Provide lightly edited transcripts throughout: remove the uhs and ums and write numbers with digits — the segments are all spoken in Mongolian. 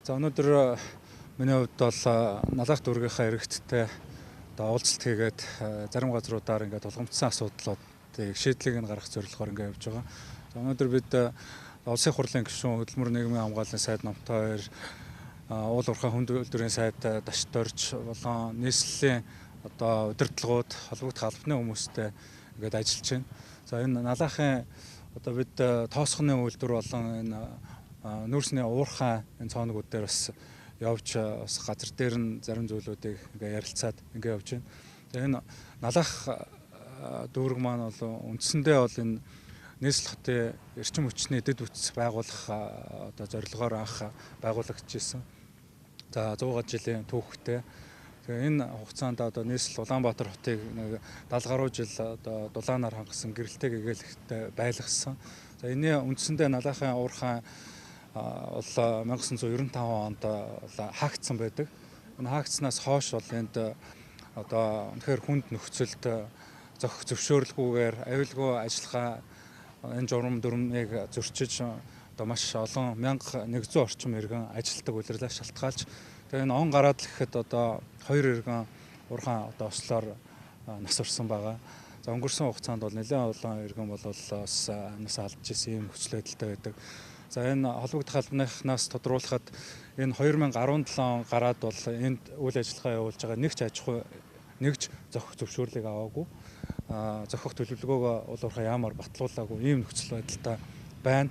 За өнөөдөр миний хувьд бол налах дүүргийнхаа иргэдтэй уулзалт хийгээд зарим газруудаар ингээд тулгамдсан асуудлуудыг шийдлийг гаргах зорилгоор ингээд явж байгаа. За өнөөдөр бид улсын хурлын гишүүн хөдөлмөр нийгмийн хамгааллын сайд Номтой 2 уул уурхай хүнд үйлдвэрийн сайд Дашторж болон нийслэлийн удирдлагууд холбогдох албаны хүмүүстэй ингээд ажиллаж байна. За энэ налахын бид тоосхны үйлдвэр болон энэ нүүрсний уурхай энэ цооногуд дээр бас явж бас газар дээр нь зарим зүйлүүдийг ингээ ярилцаад ингээ явж байна. За энэ налах дүүрэг маань бол үндсэндээ бол энэ нийслэл хотын эрчим хүчний дэд үтс байгуулах зорилгоор анх байгуулагдчихсэн. За 100 жилийн түүхтэй. Тэгээ энэ хугацаанд нийслэл Улаанбаатар хотыг 70 гаруй жил дулаанаар хангасан гэрэлтэй гэгээлэгтэй байлгасан. За энэ үндсэндээ налахын уурхай бол 1995 онд хаагдсан байдаг. Энэ хаагдсанаас хойш бол энд үнэхээр хүнд нөхцөлд зөвшөөрлгүйгээр аюулгүй ажиллагаа энэ журам дүрмийг зөрчиж маш олон 1100 орчим иргэн ажилтдаг улирлаас шалтгаалж тэгээ энэ он гараад л гэхэд 2 иргэн уурхай ослоор нас орсон байгаа. За өнгөрсөн хугацаанд бол нэлээд олон иргэн бол бас амнаас алдж исэн юм нөхцөл байдалтай байдаг. За энэ холбогдох албаныхнаас тодруулахад энэ 2017 он гараад бол энд үйл ажиллагаа явуулж байгаа нэгж зохих зөвшөөрлийг аваагүй. Зохих төлөвлөгөөгөө уул уурхай яамаар батлуулаагүй ийм нөхцөл байдалтай байна.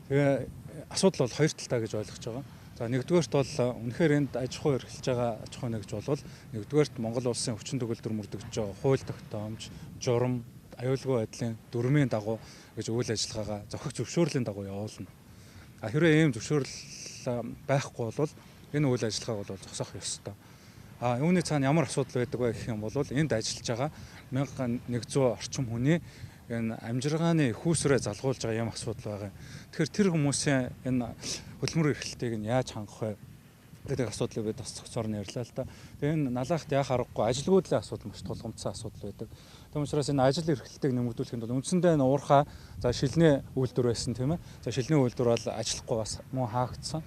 Тэгээ асуудал бол хоёр талтай гэж ойлгож байгаа. За нэгдүгээрт бол үнэхээр энд аж ахуй эрхэлж байгаа аж ахуй нэгж болвол нэгдүгээрт Монгол улсын хүчин төгөлдөр мөрдөгдөж байгаа хууль тогтоомж, журам, аюулгүй байдлын дүрмийн дагуу гэж үйл ажиллагаагаа зохих зөвшөөрлийн дагуу явуулна. Хэрвээ ийм зөвшөөрөл байхгүй бол энэ үйл ажиллагааг бол зогсоох ёстой. Үүний цаана ямар асуудал байдаг вэ гэх юм бол энд ажиллаж байгаа 1100 орчим хүний энэ амжиргааны хүүсрээ залгуулж байгаа юм асуудал байгаа. Тэгэхээр тэр хүмүүсийн энэ хөдөлмөр эрхлэлтийг нь яаж хангах вэ гэдэг асуудлыг бид бас цогцоор нь ярьлаа л да. Тэгээ энэ налахт яах аргагүй ажилгүйдлийн асуудал маш тулгамдсан асуудал байдаг. Тэгм учраас энэ ажил эрхлэлтийг нэмэгдүүлэхэд бол үндсэндээ энэ уурхай за шилний үйлдвэр байсан тийм ээ. За шилний үйлдвэр бол ажилахгүй бас мөн хаагдсан.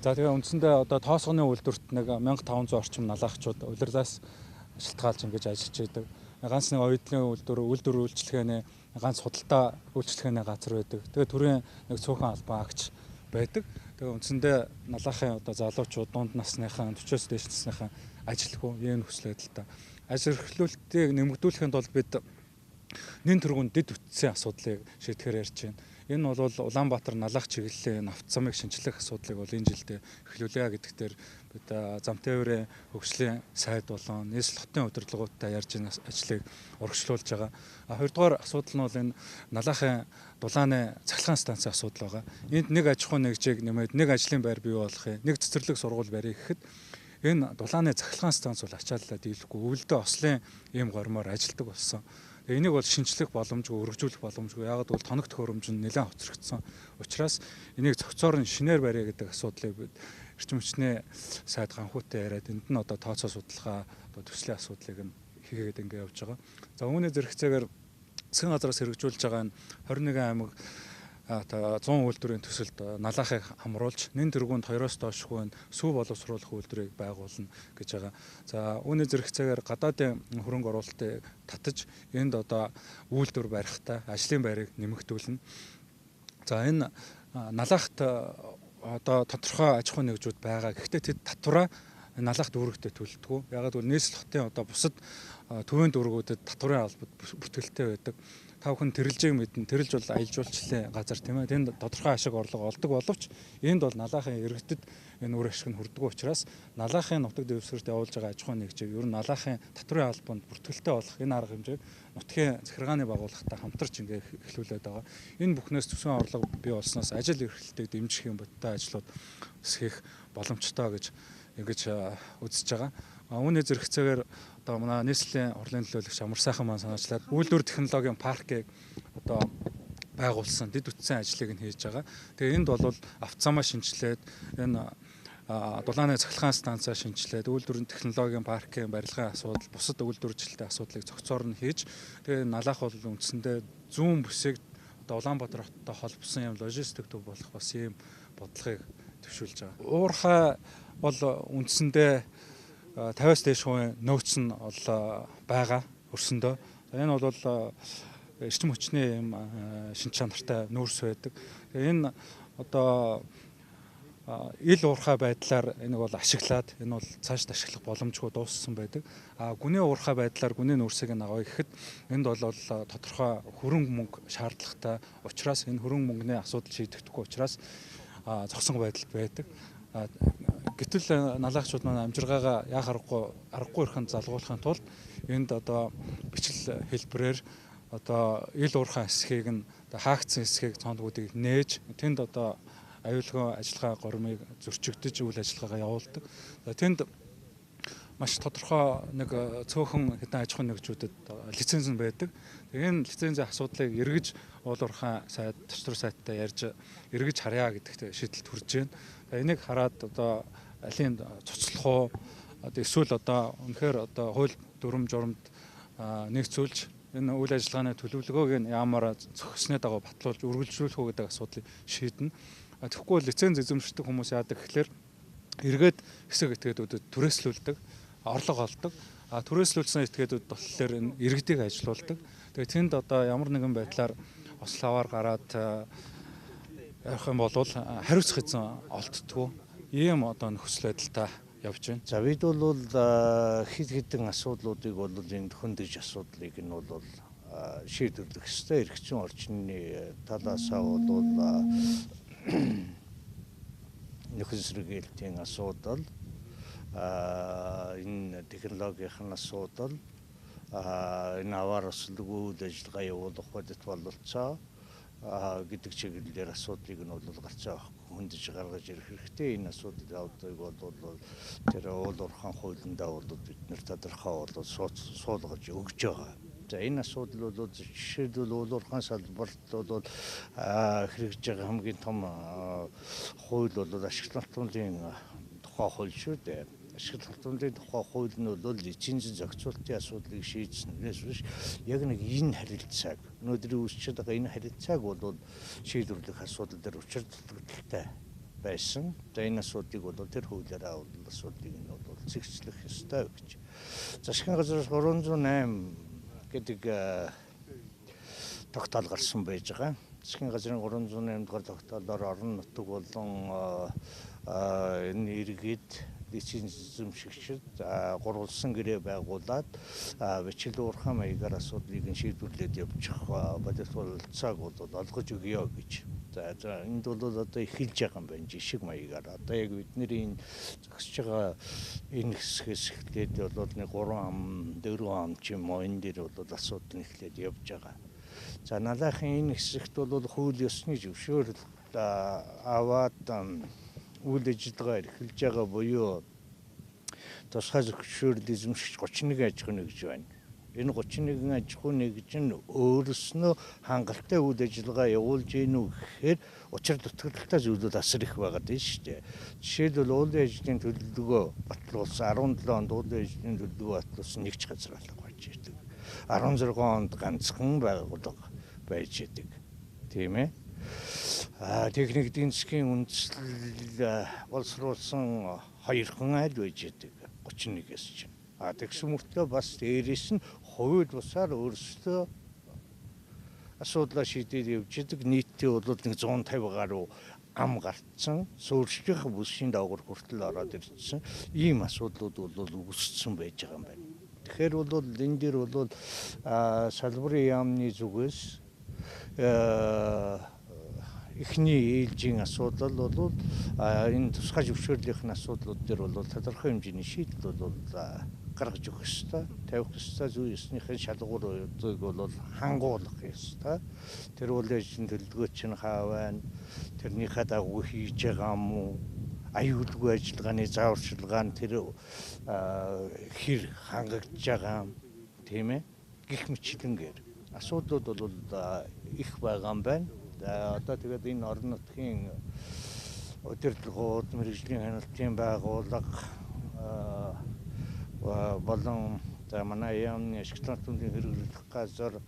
За тэгээ үндсэндээ тоосгоны үйлдвэрт нэг 1500 орчим налахчууд улирлаас шалтгаалж ингэж ажиллаж байдаг. Ганц нэг оюутлын үйлдвэр үйлчлэгээний ганц худалдаа үйлчлэгээний газар байдаг. Тэгээ төрийн нэг цөөхөн албан агч байдаг. Тэгээ үндсэндээ налахын залуучууд дунд насныхаа 40-оос дээш насныхаа ажилгүй ийм нөхцөл байдалтай. Ажил эрхлүүлэлтийг нэмэгдүүлэхэд бол бид нэн тэргүүнд дэд үтсийн асуудлыг шийдэхээр ярьж байна. Энэ бол Улаанбаатар налах чиглэлийн авто замыг шинжлэх асуудлыг бол энэ жилдээ эхлүүлээ гэдэгтэр бид Замтайврын хөгжлийн сайд болон нийслэл хотын удирдлагуудтай ярьж энэ ажлыг урагшлуулж байгаа. Хоёрдугаар асуудал нь бол энэ налахын дулааны цахилгаан станцын асуудал байгаа. Энд нэг аж ахуй нэгжийг нэмээд нэг ажлын байр бий болгохыг, нэг цэцэрлэг сургууль барих гэхэд энэ дулааны цахилгаан станц бол ачааллаа дийлэхгүй өвөлдөө ослын ийм гормоор ажилдаг болсон. Энийг бол шинжлэх боломжгүй, өргөжүүлэх боломжгүй. Яагаад гэвэл тоног төхөөрөмж нь нэлээд хоцрогдсон. Учираас энийг зохицоор нь шинээр барья гэдэг асуудлыг бид эрчим хүчний сайд ганхуутай яриад энд нь тооцоо судалгаа төслийн асуудлыг нь хийгээд ингэ явж байгаа. За үүний зэрэгцээгээр засгийн газраас хэрэгжүүлж байгаа энэ 21 аймаг 100 үйлдвэрийн төсөлд налахыг хамруулж нэн тэргуунд 2-оос доошгүй сүү боловсруулах үйлдвэрийг байгуулна гэж байгаа. За үүний зэрэгцээгээр гадаадын хөрөнгө оруулалтыг татаж энд үйлдвэр барихтаа ажлын байрыг нэмэгдүүлнэ. За энэ налахт тодорхой аж ахуй нэгжүүд байгаа. Гэхдээ тэд татвараа налах дүүрэгтээ төлдөг. Ягаад гэвэл нийслэл хотын бусад төвийн дүүргүүдэд татварын албад бүртгэлтэй байдаг. Та бүхэн тэрэлжийг мэднэ. Тэрэлж бол аялал жуулчлалын газар тийм ээ. Тэнд тодорхой ашиг орлого олдог боловч энд бол налахын иргэдэд энэ үр ашиг нь хүрдэг учраас налахын нутаг дэвсгэрт явуулж байгаа аж ахуй нэгжийг ер нь налахын татварын албанд бүртгэлтэй болох энэ арга хэмжээг нутгийн захиргааны байгууллагатай хамтарч ингээ эхлүүлээд байгаа. Энэ бүхнээс төсвийн орлого бий болсноос ажил эрхлэлтийг дэмжих юм бодтой ажлууд хийх боломжтой гэж ингэж үзэж байгаа. Үүний зэрэгцээгээр манай нийслэлийн хурлын төлөөлөгч Амар сайхан маань санаачлаад үйлдвэр технологийн паркийг байгуулсан дэд үтсийн ажлыг нь хийж байгаа. Тэгээ энд бол автозамаа шинжилээд энэ дулааны цахилгаан станцаа шинжилээд үйлдвэрийн технологийн паркийн барилгын асуудал, бусад үйлдвэржилтийн асуудлыг зохицоор нь хийж тэгээ налах бол үндсэндээ зүүн бүсийг Улаанбаатар хоттой холбосон юм логистик төв болох бас ийм бодлогыг төвшүүлж байгаа. Уурхай бол үндсэндээ 50-аас дээш хувийн нөөц нь бол байгаа өрсөндөө. Энэ бол эрчим хүчний юм шин чанартай нөөц байдаг. Тэгээ энэ одоо ил уурхай байдлаар энийг бол ашиглаад энэ бол цаашд ашиглах боломжгүй дууссан байдаг. Гүний уурхай байдлаар гүний нөөцийг авъя гэхэд энд бол тодорхой хөрөнгө мөнгө шаардлагатай учраас энэ хөрөнгө мөнгөний асуудал шийдэгдэхгүй учраас зогсон байдалд байдаг. Гэтэл налаагчид маань амжиргаагаа яг аргагүй ихэн залгуулахын тулд энд одоо бичил хэлбэрээр одоо ил уурхай хэсгийг нь хаагдсан хэсгийг цондгуудыг нээж тэнд одоо аюулгүй ажиллагаа гормыг зөрчигдөж үйл ажиллагаагаа явуулдаг. Тэнд маш тодорхой нэг цөөхөн хэдэн аж ахуйн нэгжүүдэд лиценз нь байдаг. Энэ лицензийн асуудлыг эргэж уул уурхай сайд, төсвөр сайттай ярьж эргэж харъя гэдэгт шийдэлт хүрж байна. Энийг хараад одоо алийн цоцлох уу эсвэл одоо үнэхээр одоо хууль дүрм журамд нэгцүүлж энэ үйл ажиллагааны төлөвлөгөөг нь яамаараа зохисны дагуу батлуулж үргэлжлүүлэх үү гэдэг асуудлыг шийднэ. Тэгэхгүй лиценз эзэмшдэг хүмүүс яадаг гэхээр эргээд хэсэг этгээдүүдэд түрээслүүлдэг, орлого олдог. Түрээслүүлсэн этгээдүүд болохоор энэ иргэдийг ажилуулдаг. Тэгээ тэнд одоо ямар нэгэн байдлаар ославаар гараад явах юм бол хариуцах эзэн олддгоо. Ийм одоо нөхцөл байдалтай явж байна. За бид бол хэд хэдэн асуудлуудыг бол энэ хөндөж асуудлыг нь бол шийдвэрлэх ёстой. Эрхчин орчны талаасаа бол нөхөн сэргийлтийн асуудал, энэ технологийн асуудал, энэ аваар ослоггүй үйл ажиллагаа явуулах бодит бололцоо гэдэг чиглэлээр асуудлыг нь бол гарч байгаа хөндөж гаргаж ирэх хэрэгтэй. Энэ асуудлыг бол тэр уул уурхай хуулиндаа бол бид нэр тодорхой бол суулгаж өгж байгаа. За энэ асуудал бол жишээлбэл уул уурхай салбарт бол хэрэгжиж байгаа хамгийн том хууль бол ашиглалт туулын тухай хууль шүү дээ. Ашиглалт туулын тухай хууль нь бол лиценз зохицуулалтын асуудлыг шийдснээс биш яг нэг энэ харилцааг өнөөдрийн үүсчихэд байгаа энэ харилцааг бол шийдвэрлэх асуудал дээр учир дутагдaltaй байсан. За энэ асуудлыг бол тэр хуулиараа бол асуудлыг нь бол зэгцлэх ёстой гэж. Засгийн газраас 308 гэдэг тогтоол гарсан байж байгаа. Засгийн газрын 308 дугаар тогтоолоор орон нутаг болон энэ иргэд лиценз эзэмшигчид гурвалсан гэрээ байгуулад бичил уурхай маягаар асуудлыг нь шийдвэрлээд явчих бодит бололцоог бол олгож өгье гэж. За энд бол одоо эхэлж байгаа юм байна жишг маягаар. Одоо яг бидний энэ зогсож байгаа энэ хэсгээс эхлээд бол нэг 3 ам 4 ам ч юм уу энэ дээр бол асуудал нь эхлээд явж байгаа. За налахын энэ хэсэгт бол хууль ёсны зөвшөөрөл аваад үйл ажиллагаа эрхэлж байгаа буюу тусгай зөвшөөрөл эзэмшигч 31 аж ахуйн нэгж байна. Энэ 31 аж ахуйн нэгж нь өөрснөө хангалттай үйл ажиллагаа явуулж гинүү гэхээр учир дутагдaltaй зүйлүүд асар их байгаа дээ шүү дээ. Жишээлбэл уулын ажлын төлөвлөгөө батлуулсан 17 онд уулын ажлын төлөвлөгөө батлуулсан нэг ч газар алга байж идэг. 16 онд ганцхан байгууллага байж идэг. Тийм ээ. Техник эдийн засгийн үндэслэл боловсруулсан 2хан айл байж идэг 31-ээс чинь. Тэгсэн мөртлөө бас дээрээс нь хувийн тусаар өөрсдөө асуудлаа шийдээд явж идэг. Нийтдээ бол нэг 150 гаруй ам гарцсан, суурьших бүсийн даавар хүртэл ороод ирсэн. Ийм асуудлууд бол үүссэн байж байгаа юм байна. Тэгэхээр бол энэ дээр бол салбарын яамны зүгээс эхний ээлжийн асуудал бол энэ тусгай зөвшөөрлийнх нь асуудлууд дээр бол тодорхой хэмжээний шийдэл бол гаргаж өгөх ёстой, тавих ёстой, зүй ёсныхын шалгууруудыг бол хангуулах ёстой. Тэр үйл ажиллагааны төлөвлөгөө чинь хаа байна? Тэрнийхээ дагуу хийж байгаа юм уу? Аюулгүй ажиллагааны зааварчилгаа нь тэр хэр хангагдж байгаа юм, тийм ээ? Гэх мэтлэнгээр асуудлууд бол их байгаа юм байна. Одоо тэгээд энэ орон нутгийн удирдлагууд, мэргэжлийн хяналтын байгууллага болон манай яамны ашиглалт төвийн хэрэглэх газар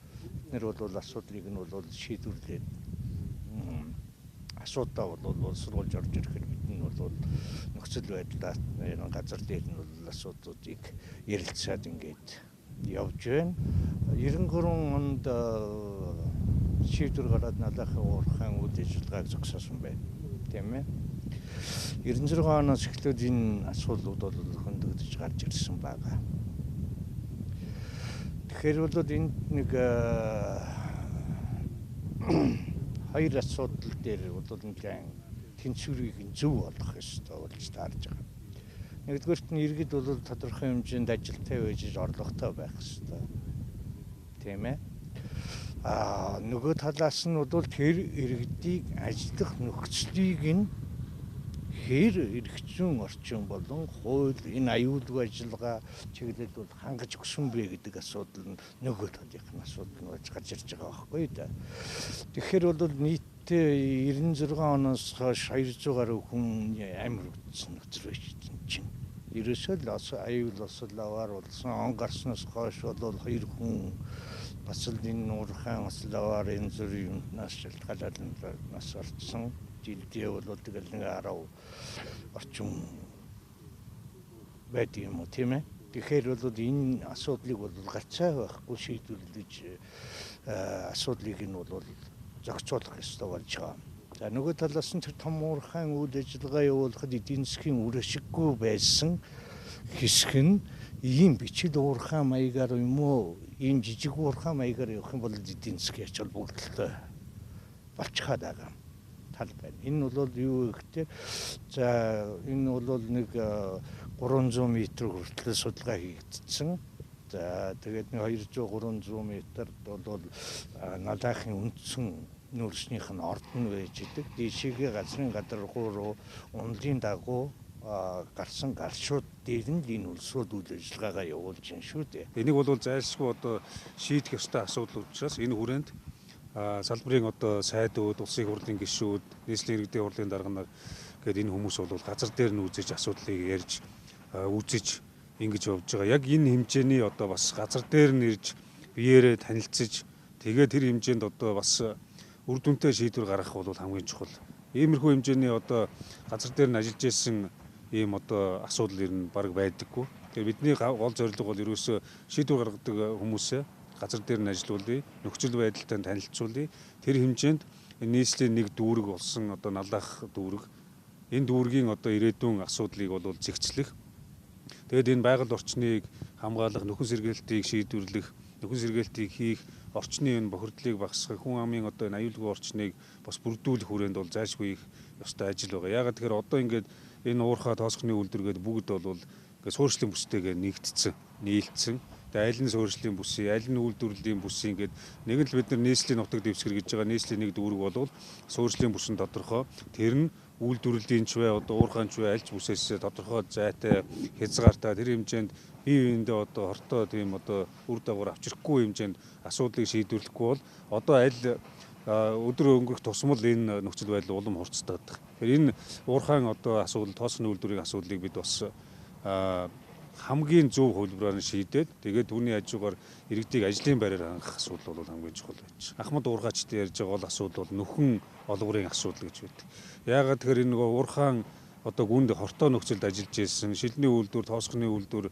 эдгээр бол асуудлыг нь бол шийдвэрлээд асуудал бол сургуулж орж ирэхэд бид нь бол бол нөхцөл байдлаа энэ газар дээр нь бол асуудлуудыг ярилцаад ингээд явж байна. 93 онд шийдвэр гараад налахын уурхайн үйл ажиллагааг зогсоосон байна. Тийм ээ. 96 оноос эхлээд энэ асуудлууд бол хөндөгдөж гарч ирсэн байгаа. Тэгэхээр бол энд нэг хоёр асуудал дээр бол нэгэн тэнцвэрийг зөв олох ёстой болж таарж байгаа. Нэгдүгээрт нь иргэд бол тодорхой хэмжээнд ажилтай байж орлоготой байх ёстой. Тийм ээ. Нөгөө талаас нь бол тэр иргэдийг ажиллах нөхцөлийг нь хэр эрхцэн орчин болон хууль энэ аюулгүй ажиллагаа чиглэлд бол хангаж өгсөн бэ гэдэг асуудал нь нөгөө талынхын асуудал нь болж гарч ирж байгаа байхгүй да. Тэгэхээр бол нийтдээ 96 оноос хойш 200 гаруй хүн амир үдсэн нөхцөл байж чинь. Ерөөсөө л аюул ословоор болсон он гарснаас хойш бол 2 хүн бас л энэ уурхайн ословоор энэ зүрийн юмнаас шалтгаалаад нас орсон. Жилдээ бол тэгэл нэг 10 орчим байд юм уу тийм ээ. Тэгэхээр бол энэ асуудлыг бол гацаа байхгүй шийдвэрлэж асуудлыг нь бол зохицуулах ёстой болж байгаа. За нөгөө талаас нь тэр том уурхайн үйл ажиллагаа явуулахад эдийн засгийн үр ашиггүй байсан хэсэг нь ийм бичил уурхайн маягаар юм уу ийм жижиг уурхайн маягаар явах юм бол эдийн засгийн ач холбогдолтой болчиход байгаа тал байна. Энэ бол юу гэхээр за энэ бол нэг 300 м хүртэл судалгаа хийгдсэн. За тэгээд нэг 200 300 м-д бол налахын үндсэн нүүрснийх нь ордон байж идэг. Дээшээгээ газрын гадаргуу руу унлын дагуу гарсан гаршууд дээр нь энэ улсууд үйл ажиллагаагаа явуулж байна шүү дээ. Энийг бол зайлшгүй одоо шийдэх ёстой асуудал учраас энэ хүрээнд салбарын одоо сайдууд, улсын хурлын гишүүд, нийслэлийн иргэдийн хурлын дарга нар гээд энэ хүмүүс бол газар дээр нь үзэж асуудлыг ярьж үзэж ингэж явж байгаа. Яг энэ хэмжээний одоо бас газар дээр нь ирж биеэрээ танилцж тэгээд тэр хэмжээнд одоо бас үр дүнтэй шийдвэр гаргах бол хамгийн чухал. Иймэрхүү хэмжээний одоо газар дээр нь ажиллаж исэн ийм одоо асуудал ер нь бараг байдаггүй. Тэгэхээр бидний гол зорилго бол ерөөсөө шийдвэр гаргадаг хүмүүсээ газар дээр нь ажиллуулъя, нөхцөл байдалтай танилцуулъя. Тэр хэмжээнд нийслэлийн нэг дүүрэг болсон одоо налах дүүрэг. Энэ дүүргийн одоо ирээдүйн асуудлыг бол зэгцлэх. Тэгээд энэ байгаль орчныг хамгаалах, нөхөн сэргээлтийг шийдвэрлэх, нөхөн сэргээлтийг хийх, орчны энэ бохирдлыг багасгах, хүн амын одоо энэ аюулгүй орчныг бас бүрдүүлэх хүрээнд бол зайлшгүй их ёстой ажил байгаа. Яагаад тэгэхээр одоо ингээд энэ уурхай тоосхны үйлдвэргээд бүгд бол ингээд суурьшлийн бүстэйгээ нэгдсэн, нийлцсэн. Тэгээд аль нь суурьшлийн бүсийн, аль нь үйлдвэрлэлийн бүсийн ингээд нэг л бид нар нийслэлийн нутаг дэвсгэр гэж байгаа нийслэлийн нэг дүүрэг болвол суурьшлийн бүс нь тодорхой. Тэр нь үйлдвэрлэлийн ч бай, одоо уурхайн ч бай, аль ч бүсээс тодорхой зайтай, хязгаартай тэр хэмжээнд бие биендээ одоо хортой тийм одоо үр дагавар авчрахгүй хэмжээнд асуудлыг шийдвэрлэхгүй бол одоо аль өдөр өнгөрөх тусмал энэ нөхцөл байдал улам хурцдаг. Тэгэхээр энэ уурхайн одоо асуудал, тоосхны үйлдвэрийн асуудлыг бид бас хамгийн зөв хөлбөрөөр нь шийдээд тэгээд түүний хажуугаар иргэдийг ажлын байраар хангах асуудал бол хамгийн чухал байж. Ахмад уурхайчтай ярьж байгаа бол асуудал бол нөхөн олгорын асуудал гэж байдаг. Яагаад тэгэхээр энэ нөгөө уурхайн одоо гүнд хортой нөхцөлд ажиллаж ирсэн, шилний үйлдвэр, тоосхны үйлдвэр,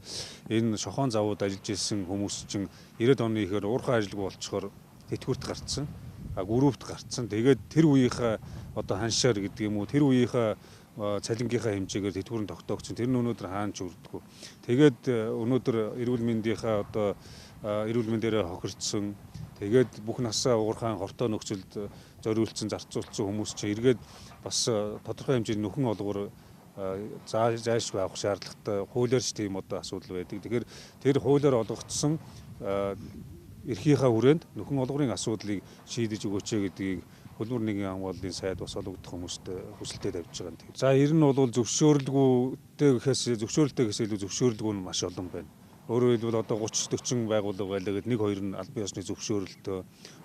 энэ шохон завууд ажиллаж ирсэн хүмүүс чинь 90-ад оны ихээр уурхай ажилгүй болчихоор тэтгэврт гарцсан, гүрүүвт гарцсан. Тэгээд тэр үеийнхээ одоо ханшаар гэдэг юм уу, тэр үеийнхээ цалингийнхаа хэмжээгээр тэтгэврэн тогтоогдсон. Тэр нь өнөөдөр хаанч үрдэггүй. Тэгээд өнөөдөр эрүүл мэндийнхаа одоо эрүүл мэндээрээ хохирдсон. Тэгээд бүх насаа уурхайн хортой нөхцөлд зориулсан, зарцуулсан хүмүүс чинь эргээд бас тодорхой хэмжээний нөхөн олгор зайлшгүй авах шаардлагатай хуулиарч тийм одоо асуудал байдаг. Тэгэхээр тэр хуулиар олгогдсон эрхийнхаа хүрээнд нөхөн олгорын асуудлыг шийдэж өгөөч гэдгийг хөлбөр нэгэн хамгааллын сайд бас олгогдох хүмүүстээ хүсэлтэд тавьж байгаа юм. За ер нь бол зөвшөөрлөлтэй гэхээс илүү зөвшөөрлгүй нь маш олон байна. Өөрөөр хэлбэл одоо 30-40 байгууллага байлаа гэд 1-2 нь аль бие усны зөвшөөрөлтөө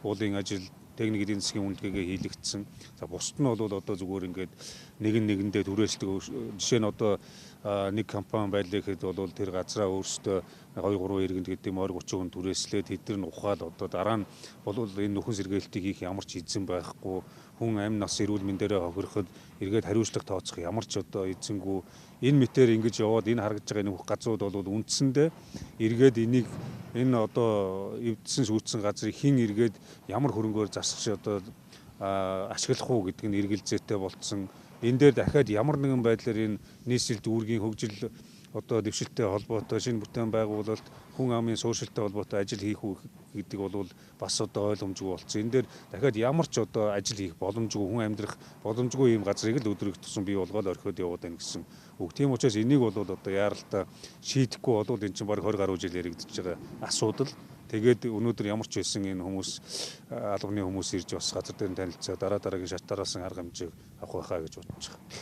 уулын ажил, техник эдийн засгийн үнэлгээгээ хийлэгдсэн. За бусд нь бол одоо зүгээр ингээд нэгэндээ түрээсдэг. Жишээ нь одоо нэг компани байлаа гэхэд бол тэр газраа өөрсдөө 2 3 иргэнд гэдэг юм ойр 30 хүн түрээслээд тэд нар ухаал одоо дараа нь бол энэ нөхөн сэргээлтийг хийх ямар ч эзэн байхгүй, хүн амь нас эрүүл мэндээрээ хохироход эргээд хариуцлага тооцох ямар ч одоо эзэнгүй энэ мэтээр ингэж яваад энэ харагдж байгаа энэ газрууд бол үндсэндээ эргээд энийг энэ одоо эвдсэн сүйдсэн газрыг хэн эргээд ямар хөрөнгөөр засч одоо ашиглах уу гэдэг нь эргэлзээтэй болцсон. Энэ дээр дахиад ямар нэгэн байдлаар энэ нийслэл дүүргийн хөгжил одоо дэвшилттэй холбоотой шинэ бүтээн байгуулалт хүн амын суурьшилтай холбоотой ажил хийх үү гэдэг бол бас одоо ойлгомжгүй болсон. Энэ дээр дахиад ямар ч одоо ажил хийх боломжгүй, хүн амьдрах боломжгүй юм газрыг л өдрөх тусам бий болгоод орхиод яваад байна гэсэн үг. Тийм учраас энийг бол одоо яаралтай шийдэхгүй бол энэ чинь бараг 20 гаруй жил яригдчихэж байгаа асуудал. Тэгээд өнөөдөр ямар ч байсан энэ хүмүүс албаны хүмүүс ирж бас газар дээр танилцаа дараагийн шатаараас арга хэмжээг авах байхаа гэж бодож байгаа.